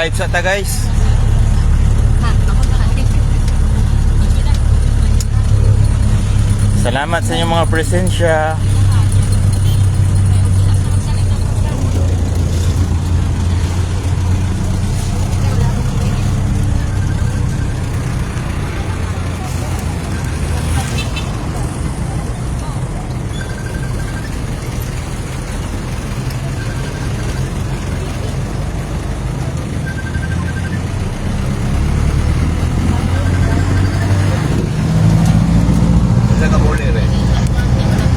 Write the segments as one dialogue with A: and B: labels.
A: Live sa ta guys. Salamat sa inyong mga presensya.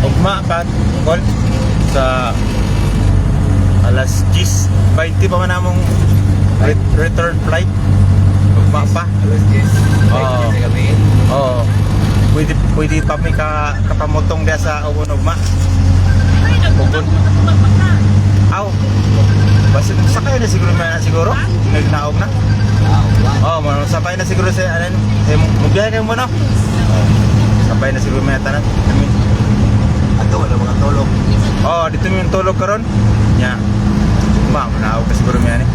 A: Ugma pat call sa alas 10:20 pa man namong return flight. Ugma pa alas 10. Oh. Pwede pa mi kapamotong dia sa ugma. Ugon. Aw. Basta sakay na siguro. Nagnaog na. Oh, sabay na siguro sa ano, mubiyahe kayo mo no. Sabay na siguro may tanan.
B: Ato wala mga tulog.
A: Oh, dito yung tulog karon. Nya. Bang, naog ka siguro may ani.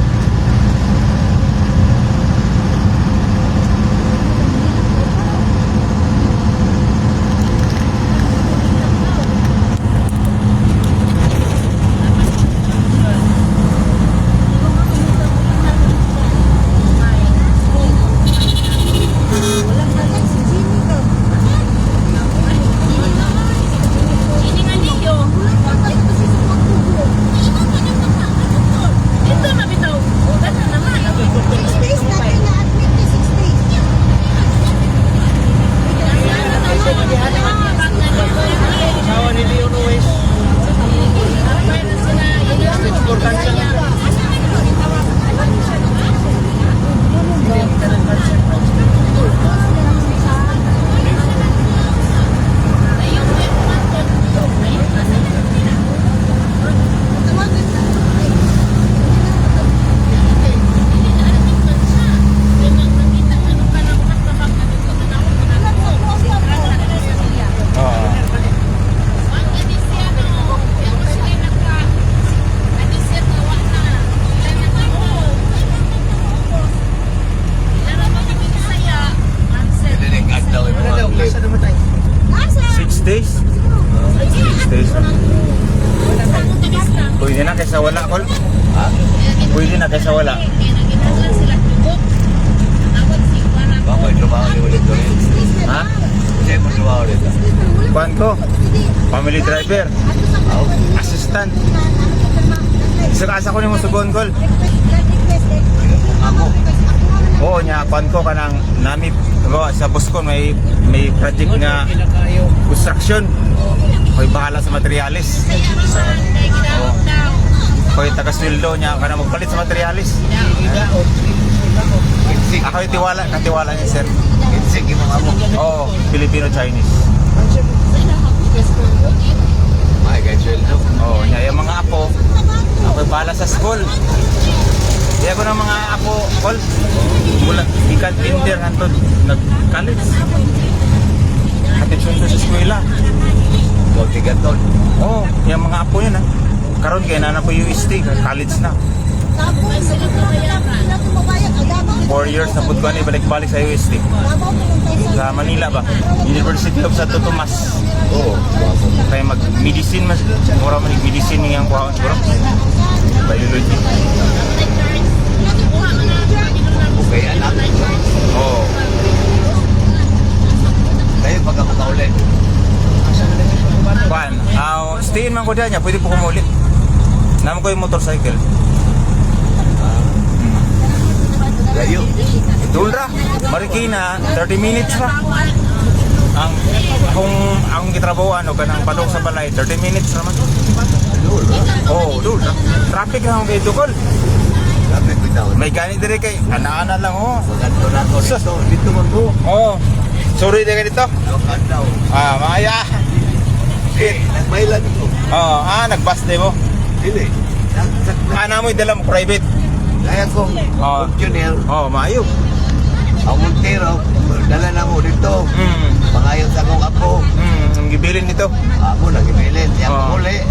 A: Pwede na kaysa wala, Kol? Ha? Pwede na kaysa wala.
B: Baka may trabaho ni ulit ko rin.
A: Ha?
B: Kasi may trabaho rin.
A: Kuhan ko? Family driver. Assistant. Isa ko ni mo sugon, Kol.
B: Ako.
A: Oo, niya, kuhan ko ka ng namip. Sa bus ko may project nga construction. Ko'y bahala sa materialis. Oh. Ko'y taga-sweldo niya ka na magpalit sa materialis. Ako'y katiwala niya, sir.
B: Insig, yung mga mo.
A: Oo, Filipino-Chinese.
B: May guys, sweldo.
A: Oo, niya, yung mga apo, ako'y bahala sa school. Kaya ko ng mga apo, Kol, mula ikan kinder hantod nag-college. Hatid sundo sa eskwela.
B: Tigaton.
A: Oo, yung mga apo yun ha. Karon kaya na po UST, college na. 4 years na po ko ni balik-balik sa UST. Sa Manila ba? University of Santo Tomas.
B: Oo.
A: Kaya mag-medicine mas. Mura man mag-medicine niyang kuhaan siguro. Biology.
B: Okay, anak.
A: Oo.
B: Tayo pagka makauli.
A: Kuhaan. Stayin man ko dyan niya, pwede po kumulit. Naman ko yung motorcycle.
B: Layo.
A: Doon ra, Marikina, 30 minutes ra. Ang gitrabawan o kanang padong sa balay, 30 minutes naman. Doon ra. Traffic na akong kay Dukol.
B: Traffic bitaw.
A: May ganit dire kay ana-ana lang oh.
B: Ganto na to dito. Dito man to.
A: Oh. Sorry dire dito.
B: Ganto.
A: Maya.
B: Nagmailan ito.
A: Nagbus din mo.
B: Dili.
A: Ana mo idala mo private.
B: Kaya ko. Junior.
A: Maayo.
B: Ang Montero, dala na mo dito. Pangayon sa akong apo.
A: Ang gibilin nito.
B: Ako nag-ibilin. Siya muli.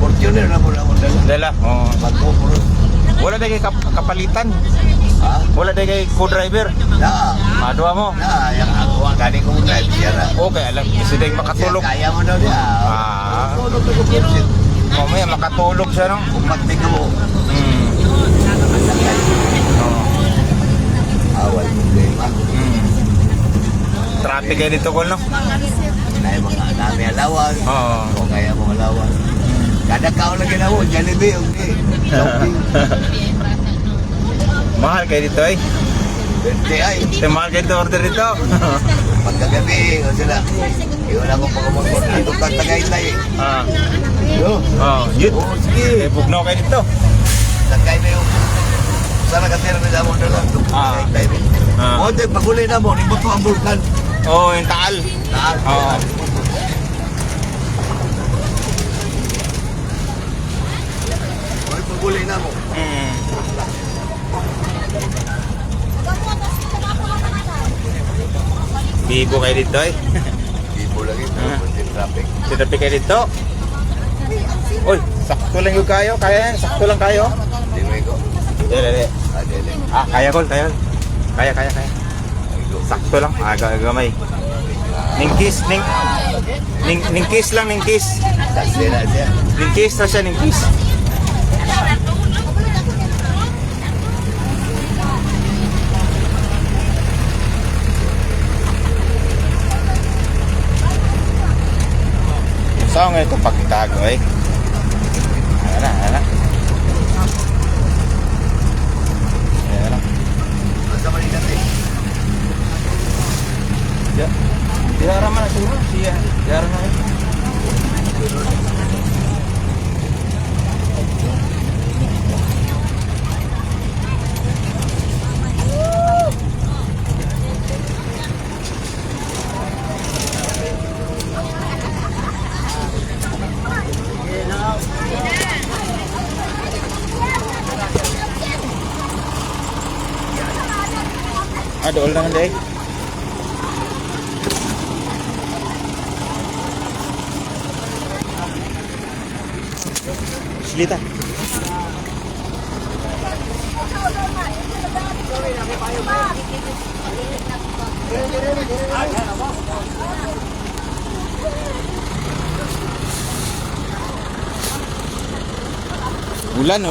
B: Fortuner na mo na akong dala.
A: Dala.
B: Magpupuros.
A: Wala na kay kapalitan.
B: Ha?
A: Wala day kay co-driver.
B: Na.
A: Madwa mo.
B: Na, yung ako ang gani kong drive siya na.
A: Okay, alam. Kasi day makatulog.
B: Kaya mo daw niya.
A: Ah.
B: Tulog ko po.
A: Mamaya makatulog siya, no?
B: Kung magtiga mo.
A: Hmm. Oo.
B: Awal problema.
A: Hmm. Traffic kayo dito, Kol, no?
B: Kaya mga nami alawan.
A: Oo.
B: O kaya mo alawan. Kada kao lagi na mo. Jollibee, okay. Shopping.
A: Mahal kayo dito, eh.
B: Birthday ay.
A: Mahal kayo dito, order dito.
B: Pagkagabi, o sila. Iwan ako pagkamagod. Ito tatagay-tay.
A: Ah.
B: Yo.
A: Oh, yun.
B: Oo, sige.
A: Eh, bugnaw kayo dito.
B: Tagay na yung sana katira nila mo na lang.
A: Ah.
B: Tagay.
A: Ah.
B: O, di, paguli na mo. Di ba ito ang vulkan?
A: Oh, yung taal.
B: Taas.
A: Oo.
B: O, paguli na mo.
A: Hmm. Bibo kayo dito, eh.
B: Ibo lagi.
A: Ah.
B: Yung traffic.
A: Traffic kayo dito. Uy, sakto lang yung kayo. Kaya yan, sakto lang kayo.
B: Di mo iko.
A: Dili.
B: Ah, dili.
A: Ah, kaya, Kol, kaya. Kaya.
B: Iko.
A: Sakto lang. Gamay. Ningkis, ningkis lang, ningkis.
B: Saksi na siya.
A: Ningkis na siya, ningkis. Saan nga ito pagtago, eh? Ayan na. Ayan na.
B: Masa Manila tayo.
A: Ya. Diarah mana semua? Sia. Diarah mana? Ada ulang deh. Lita. Ulan.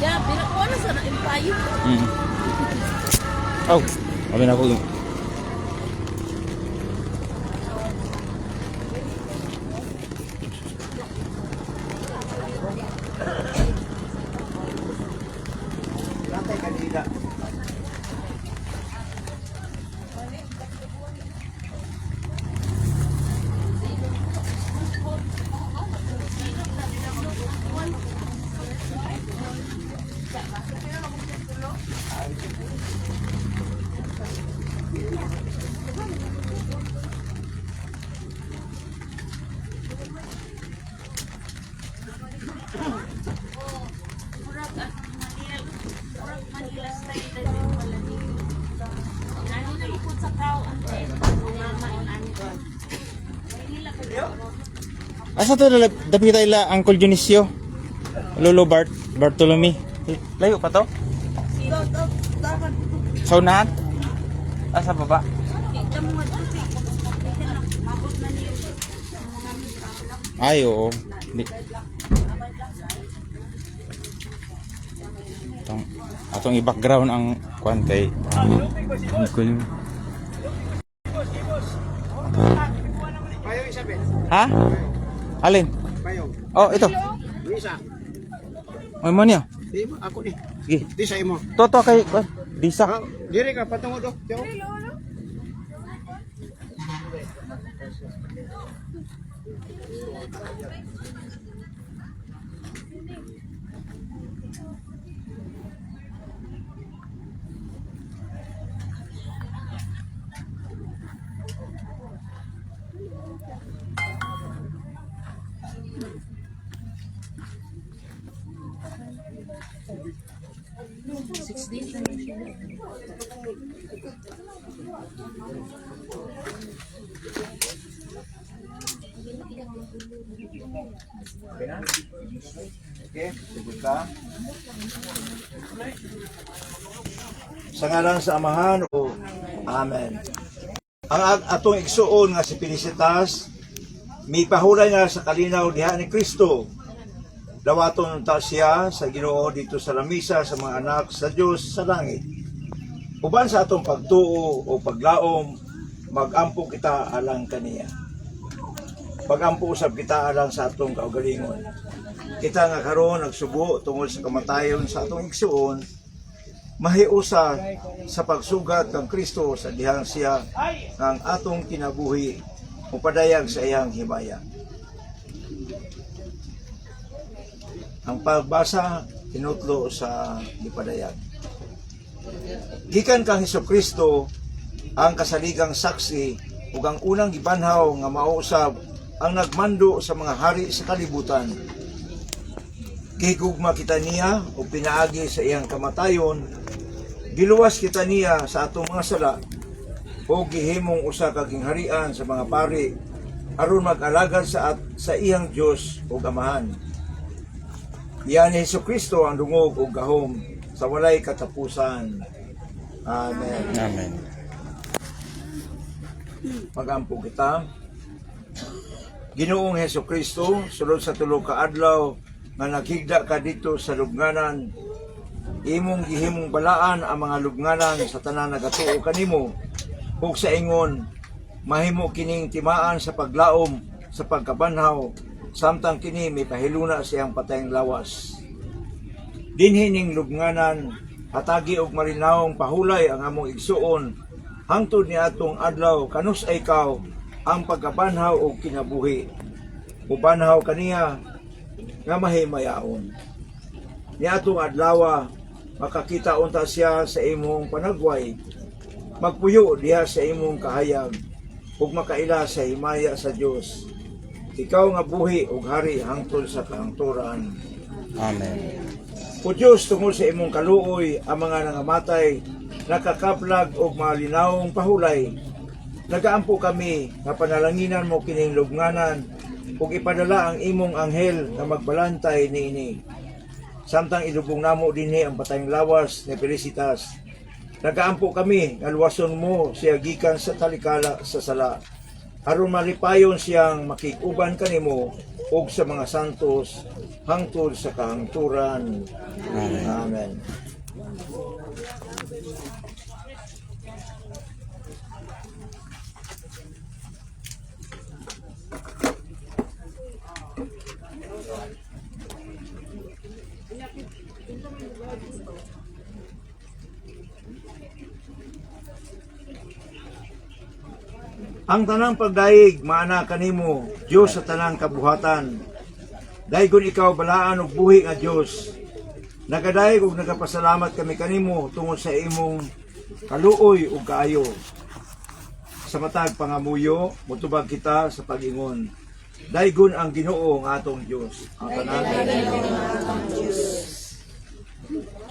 C: Ya, bila ko na sana impayo.
A: Oh, kami na po. Asa to dapita ila Uncle Dionisio? Lolo Bartolome. Layo pa to? Sa unahan? Asa baba? Ay, oo. Atong i-background ang kuan kay Uncle. Ha? Alin? Oh, ito.
D: Isa.
A: May mo niya.
D: Di mo ako ni.
A: Sige.
D: Di sa imo.
A: Toto kay Disa.
D: Ah, dire ka patungo do. Tiyo.
B: Okay, sige ka. Sa ngalan sa Amahan o Amen. Ang atong igsuon nga si Felicitas, may pahulay nga sa kalinaw diha ni Kristo. Dawaton ta siya sa Ginoo dito sa lamisa sa mga anak sa Dios sa langit. Uban sa atong pagtuo o paglaom, magampo kita alang kaniya. Pagampo usab kita alang sa atong kaugalingon. Kita nga karon nagsubo tungod sa kamatayon sa atong igsuon, mahiusa sa pagsugat ng Kristo sa dihang siya ang atong kinabuhi upadayag sa iyang himaya. Ang pagbasa tinutlo sa gipadayag. Gikan kang Hesukristo ang kasaligang saksi ug ang unang gibanhaw nga mausab ang nagmando sa mga hari sa kalibutan. Gihigugma kita niya o pinaagi sa iyang kamatayon, giluwas kita niya sa atong mga sala, o gihimong usa ka gingharian sa mga pari, aron mag-alagad sa iyang Dios o Amahan. Iyan ni Hesukristo ang dungog o gahom sa walay katapusan. Amen.
A: Amen.
B: Magampo kita. Ginoong Hesukristo, sulod sa tulo ka adlaw nga naghigda ka dito sa lubnganan, imong gihimong balaan ang mga lubnganan sa tanan nagatuo kanimo, ug sa ingon mahimo kining timaan sa paglaom sa pagkabanhaw, samtang kini may pahiluna siyang patayng lawas. Dinhi ning lubnganan hatagi og malinawong pahulay ang among igsuon hangtod ni atong adlaw kanus ay ikaw ang pagkabanhaw og kinabuhi. Ubanhaw kaniya nga mahimayaon. Ni atong adlaw makakita unta siya sa imong panagway, magpuyo diha sa imong kahayag ug makaila sa himaya sa Dios. Ikaw nga buhi ug hari hangtod sa kahangturan.
A: Amen.
B: O Diyos, tungod sa imong kaluoy, ang mga nangamatay, nakakaplag og malinawong pahulay. Nagaampo kami nga panalanginan mo kining lubnganan ug ipadala ang imong anghel nga magbalantay niini. Samtang ilubong namo dinhi ang patayng lawas ni Felicitas, nagaampo kami nga luwason mo siya gikan sa talikala sa sala, aron malipayon siyang makikuban kanimo ug sa mga santos hangtod sa kahangturan.
A: Amen.
B: Amen. Ang tanang pagdaig maana kanimo, Dios sa tanang kabuhatan. Daygon ikaw balaan og buhi nga Dios. Nagadaig ug nagapasalamat kami kanimo tungod sa imong kaluoy ug kaayo. Sa matag pangamuyo, motubag kita sa pag-ingon. Daygon ang Ginoo nga atong Dios. Ang tanan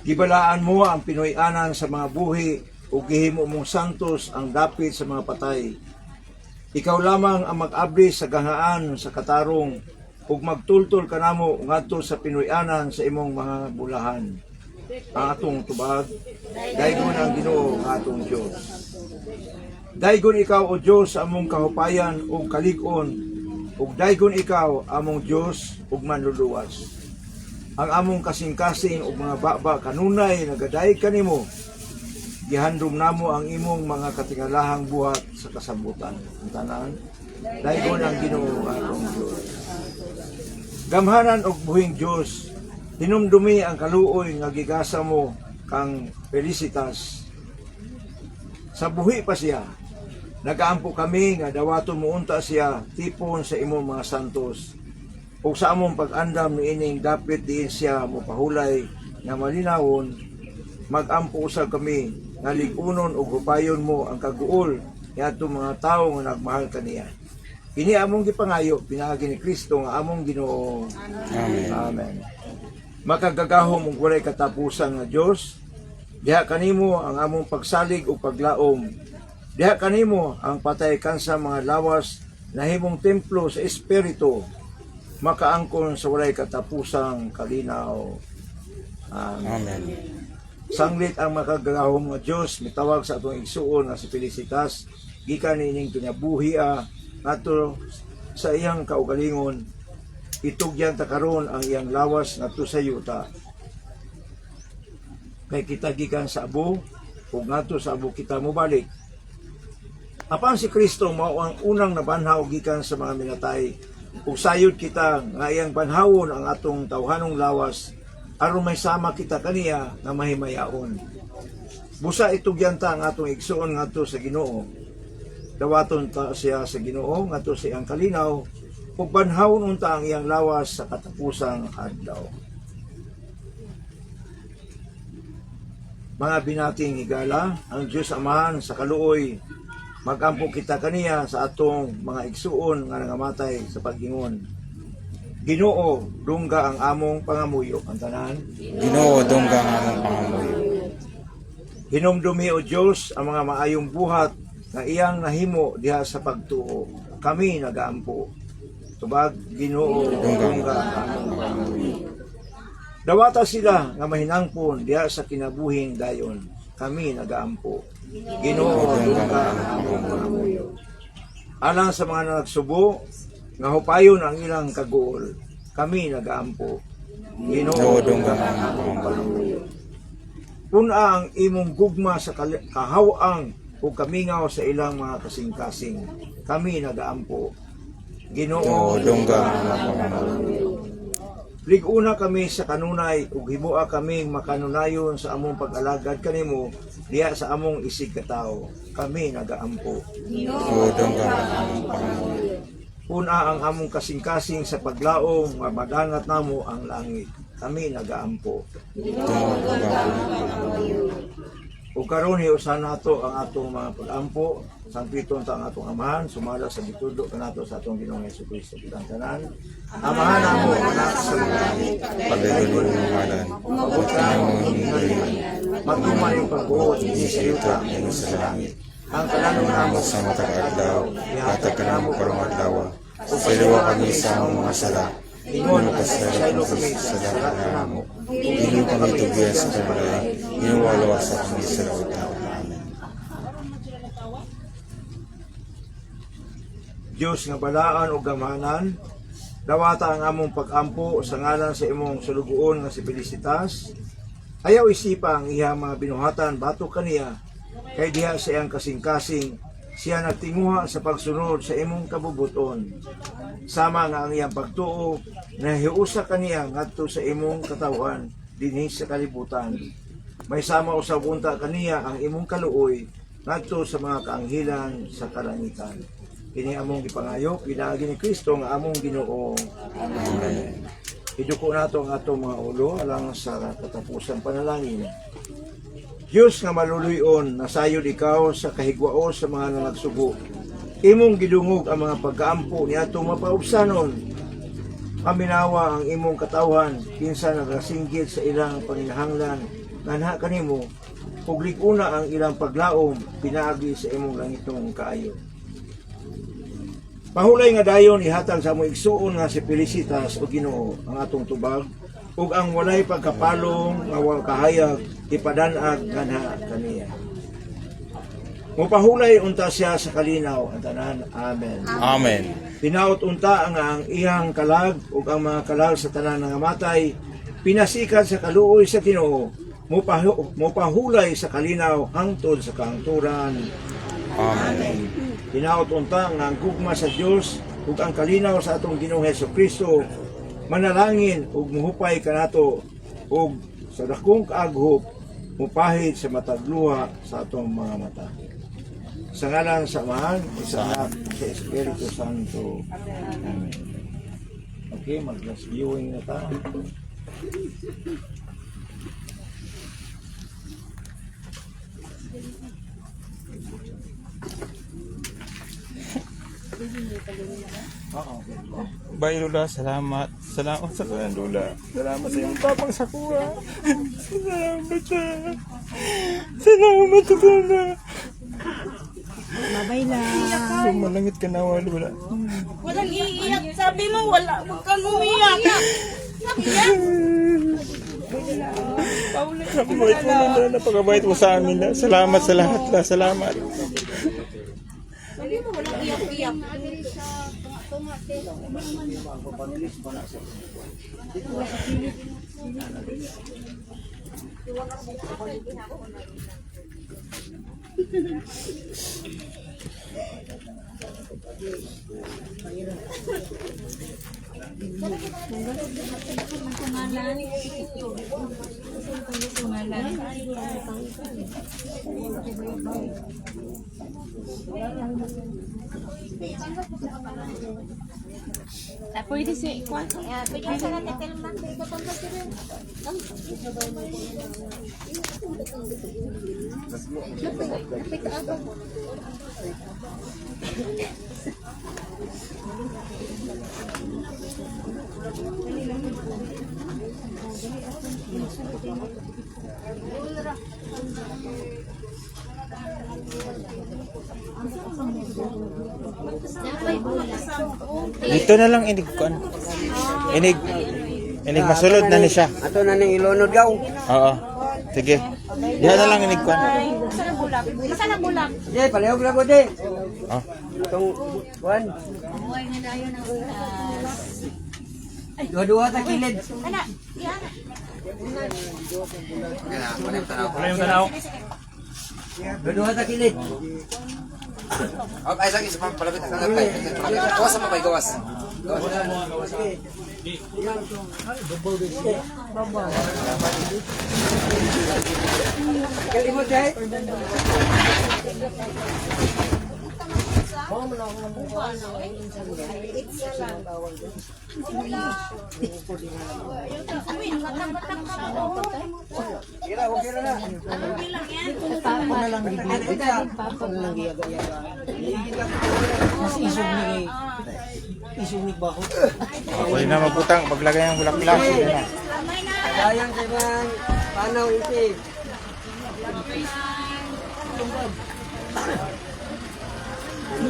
B: gibalaan mo ang Pinoy-anan sa mga buhi ug gihimo mong santos ang dapit sa mga patay. Ikaw lamang ang mag-abri sa gahaan sa katarong ug magtultol kanamo ngadto sa Pinoy-anan sa imong mga bulahan. Ang atong tubag, daygon ang Ginoo ang atong Dios. Daygon ikaw o Dios among kahupayan ug kalig-on, ug daygon ikaw among Dios ug manluluwas. Ang among kasing-kasing ug mga baba kanunay nagadaig kanimo. Gihandom namo ang imong mga katingalahang buhat sa kasabutan. Ang tanan, daygon ang Ginoo atong Dios. Gamhanan og buhing Dios, hinumdumi ang kaluoy nga gigasa mo kang Felicitas. Sa buhi pa siya, nagaampo kami nga dawaton mo unta siya tipon sa imong mga santos. ug sa among pag-andam niining dapit diin siya mopahulay nga malinawon, magampo usab kami nga lig-unon ug hupayon mo ang kaguol niadtong mga tawo nga nagmahal kaniya. Kini among gipangayo pinaagi ni Kristo nga among Ginoo.
A: Amen.
B: Amen. Makagagahom ug walay katapusan nga Dios, diha kanimo ang among pagsalig ug paglaom. Diha kanimo ang patay kansa mga lawas na himong templo sa espiritu, makaangkon sa walay katapusang kalinaw. Amen.
A: Amen.
B: Sanglit ang makagagahom nga Dios mitawag sa atong igsuon nga si Felicitas gikan nining kinabuhia ngadto sa iyang kaugalingon. Itugyan ta karon ang iyang lawas ngadto sa yuta. Kay kita gikan sa abo ug ngadto sa abo kita mobalik. Apan si Kristo mao ang unang nabanhaw gikan sa mga minatay. Ug sayod kita nga iyang banhawon ang atong tawhanong lawas aron may sama kita kaniya nga mahimayaon. Busa itugyan ta ang atong igsuon ngadto sa Ginoo. Dawaton ta siya sa Ginoo ngadto sa iyang kalinaw ug banhawon unta ang iyang lawas sa katapusang adlaw. Mga binating higala, ang Diyos Amahan sa kaluoy, magampo kita kaniya sa atong mga igsuon nga nangamatay sa paggingon. Ginoo, dungga ang among pangamuyo. Ang tanan.
A: Ginoo, dungga ang among pangamuyo.
B: Hinumdumi o Diyos ang mga maayong buhat na iyang nahimo diha sa pagtuo. Kami nagaampo. Tubag, Ginoo, dungga ang among pangamuyo. Dawata sila nga mahinangpon diha sa kinabuhing dayon. Kami nagaampo. Ginoo, dungga ang among pangamuyo. Alang sa mga nagsubo, nga hupayon ang ilang kaguol, kami nagaampo. Ginoo, dungga ang among pangamuyo. Puna ang imong gugma sa kahawang o kamingaw sa ilang mga kasing-kasing, kami nagaampo. Ginoo, dungga ang among pangamuyo. Liguna kami sa kanunay ug himua kaming makanunayon sa among pag-alagad kanimo diha sa among isig katao, kami nagaampo.
A: Ginoo, dungga ang among pangamuyo.
B: Puna ang among kasing-kasing sa paglaom nga madangat namo ang langit, kami nagaampo. Ug karon hiusan nato ang atong mga pag-ampo, sangpiton ta ang atong amahan, sumala sa gitudo kanato sa atong Ginoong Hesukristo kitang tanan. Amahan namo anak sa langit,
A: Pagdulog ng ngalan,
B: abot ka ang hingalian, magtuman yung pagbuot hindi sa yuta
A: ino sa langit.
B: ang kalanon namo
A: Sa matag-adlaw, hatag ka namo karong adlaw. Saliwa kami sa among mga sala.
B: ingon
A: Ingon ka sa
B: saylo kami
A: sa
B: sa
A: sala
B: salat
A: na
B: namo.
A: namo. Inyo kami tugiyan sa kabalay. Inuwalawa sa kami sa lautaw. Amen.
B: Diyos nga balaan o gamanan, dawata ang among pag-ampo sa ngalan sa imong sulugoon nga si Felicitas. Ayaw isipa ang iya mga binuhatan bato kaniya, kay diha sa iyang kasing-kasing, siya nagtinguha sa pagsunod sa imong kabubuton. Sama nga ang iyang pagtuo, nahiusa kaniya ngadto sa imong katawhan, dinhi sa kalibutan. May sama usab unta kaniya ang imong kaluoy, ngadto sa mga kaanghilan sa kalangitan. Kini among gipangayo, pinaagi ni Kristo nga among Ginoo. Amen. Iduko nato ang atong mga ulo alang sa katapusan panalangin. Diyos nga maluluyon, nasayod ikaw sa kahigwao sa mga nangagsugo. Imong gidungog ang mga pagkaampo ni atong mapaubsanon. Paminawa ang imong katawhan, kinsa nagasinggit sa ilang panginahanglan, nganha kanimo, ug liguna ang ilang paglaom, pinaagi sa imong langitong kaayo. Mahulay nga dayon ihatag sa among igsuon nga si Felicitas o Ginoo ang atong tubag ug ang walay pagkapalong nga kahayag ipadan-ag kanha kaniya. Mupahulay unta siya sa kalinaw ang tanan. Amen.
A: Amen.
B: Pinaot unta ang iyang kalag ug ang mga kalag sa tanan nga matay pinasikat sa kaluoy sa Ginoo. Mupahulay sa kalinaw hangtod sa kahangturan.
A: Amen.
B: Hinaot unta nga ang gugma sa Dios ug ang kalinaw sa atong Ginoong Hesukristo manalangin ug muhupay kanato ug sa dakong kaaghop mupahid sa matagluha sa atong mga mata. Sa ngalan sa Amahan, sa Anak, sa Espiritu Santo. Amen. Okay, mag-last viewing na tayo. Oo.
A: Bye Lula, salamat. Salamat sa kanya Lula. Salamat sa iyong tapang sakura. Salamat sa. Salamat sa Lula.
C: Babay lang.
A: Sumalangit ka na Lula.
C: Walang iiyak. Sabi mo, wala. Huwag kang umiyak.
A: Napakabait mo Lula. Napakabait mo sa amin. Salamat sa lahat. Salamat.
C: Sabi mo, walang iyak-iyak. Pwede si Kwan. Pwede sa natin telman.
A: Dito na lang inig ko. Inig masulod na ni siya.
D: Ato na ning ilunod gaw.
A: Oo. Sige. Diyan na lang inig ko.
C: Masa na bulak?
D: Di, palihog na ko di.
A: Oh.
D: Itong kuan.
C: Buhay nga dayo ng ulas.
D: Dua-dua ta kilid.
C: Ana, yan.
D: Dua-dua ta kilid.
E: Okay, isang isa pang palapit ang nagpay. Gawas sama bay, gawas.
D: Kali mo dai. Kira, okay na.
A: Okay na magbutang. Paglagay ang bulak-bulak. Sige na.
D: Sayang sa man. Panaw iti.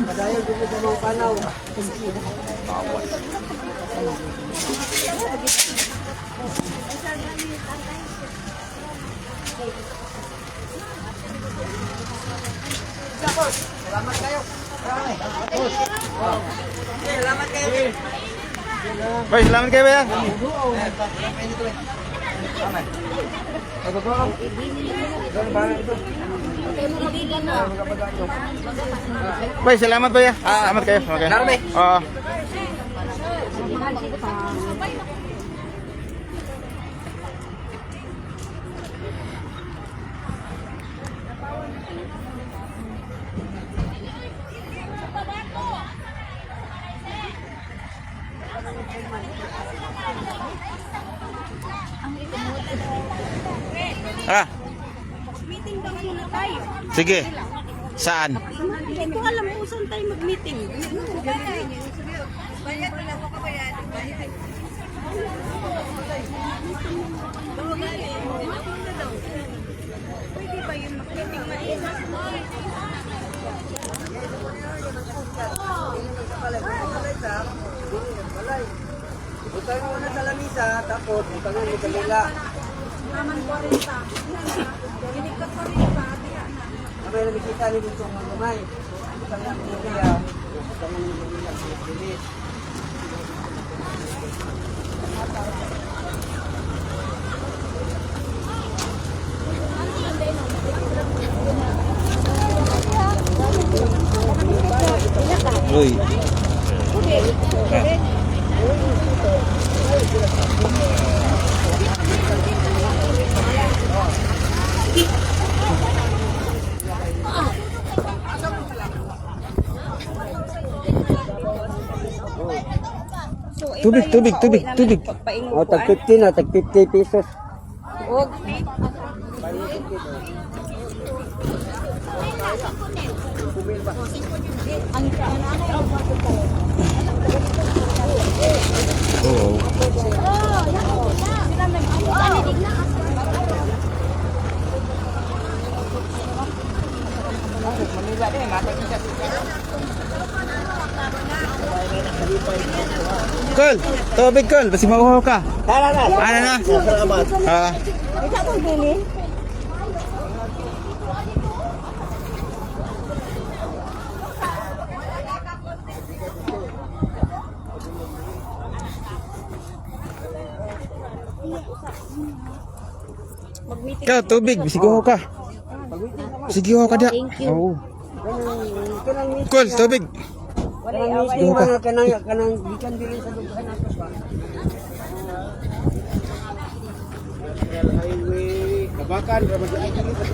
D: Padayon ko sa mga panaw. Salamat kayo. Salamat kayo.
A: Bye, salamat kayo ba yan? Bye, salamat ba yan? Salamat kayo. Okay. Oo. Ah,
C: Meeting daw muna tayo.
A: sige. Saan?
C: Hindi ko alam kung saan tayo mag-meeting. Pwede ba yung mag-meeting maingat?
D: Utang mo na sa lamisa, tapos utang mo sa lila.
C: Naman 40. Ginig ka 40.
D: Abay na bisita ni dito ng gamay. Utang mo sa lila. Utang mo sa lila. Bilis.
A: Uy.
C: So,
A: Tubig, tubig, tubig, tubig.
D: O, tag 50 na, tag 50 pesos.
C: Huwag.
A: Oo. Kol, tubig Kol, basi mauhaw ka.
D: Tara na.
A: Ano na?
D: Salamat.
A: Ah,
C: Isa kong bilin.
A: ikaw tubig, basi uhaw ka. Sige uhaw ka da. Oo. Kol, tubig.
D: Kanang meeting man, kanang gikan diri sa dughan nato ba. Highway, Kabakan, Ramadi ay kami sa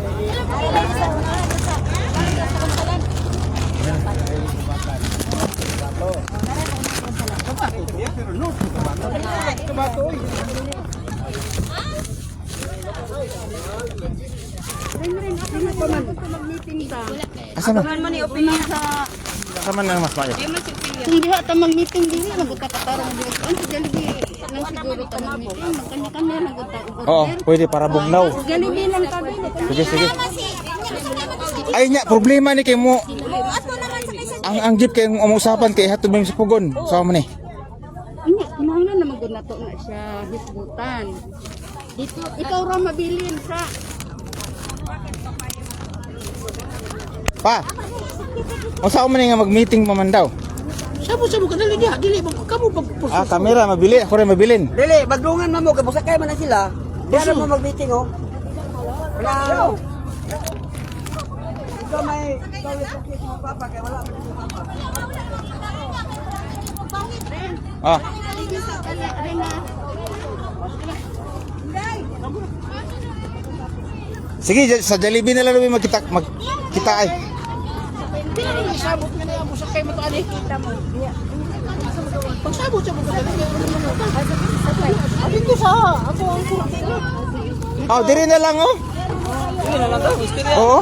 A: Asa man?
C: Tuhan mo ni opinion sa...
A: Asa man ang mas maayo?
F: Kung diha ta mag-meeting dili naguta ka tarong di on sa Jollibee lang siguro ta mag-meeting magkanya-kanya naguta
A: Oo, pwede para bugnaw.
F: Jollibee lang ta dili.
A: Sige, sige. Ay nya, problema ni kay mo. Ang jeep kay umusapan kay hatod mo sa pugon. Sa mo ni.
F: Anya kinahanglan na magud nato na siya hisgutan. Dito ikaw ra mabilin sa
A: Pa. Unsa man nga mag-meeting pa man daw?
D: Sabo-sabo ka dali diha, dili mo kamo pag
A: Ah, kamera mabili, ako rin mabilin.
D: Dili, magdungan man mo kay busakay man na sila. Diyan mo mag-meeting oh. Wala. Ikaw may ikaw yung pakit mo papa kay wala man si papa.
A: Ah, sige, sa Jollibee na lang kami magkita ay.
D: Sabot nga na busakay mo to ani. Pagsabot sa mo dali. Abi ko sa ako ang kurti.
A: Oh, diri na lang oh.
D: Dili na lang daw,
A: Oo.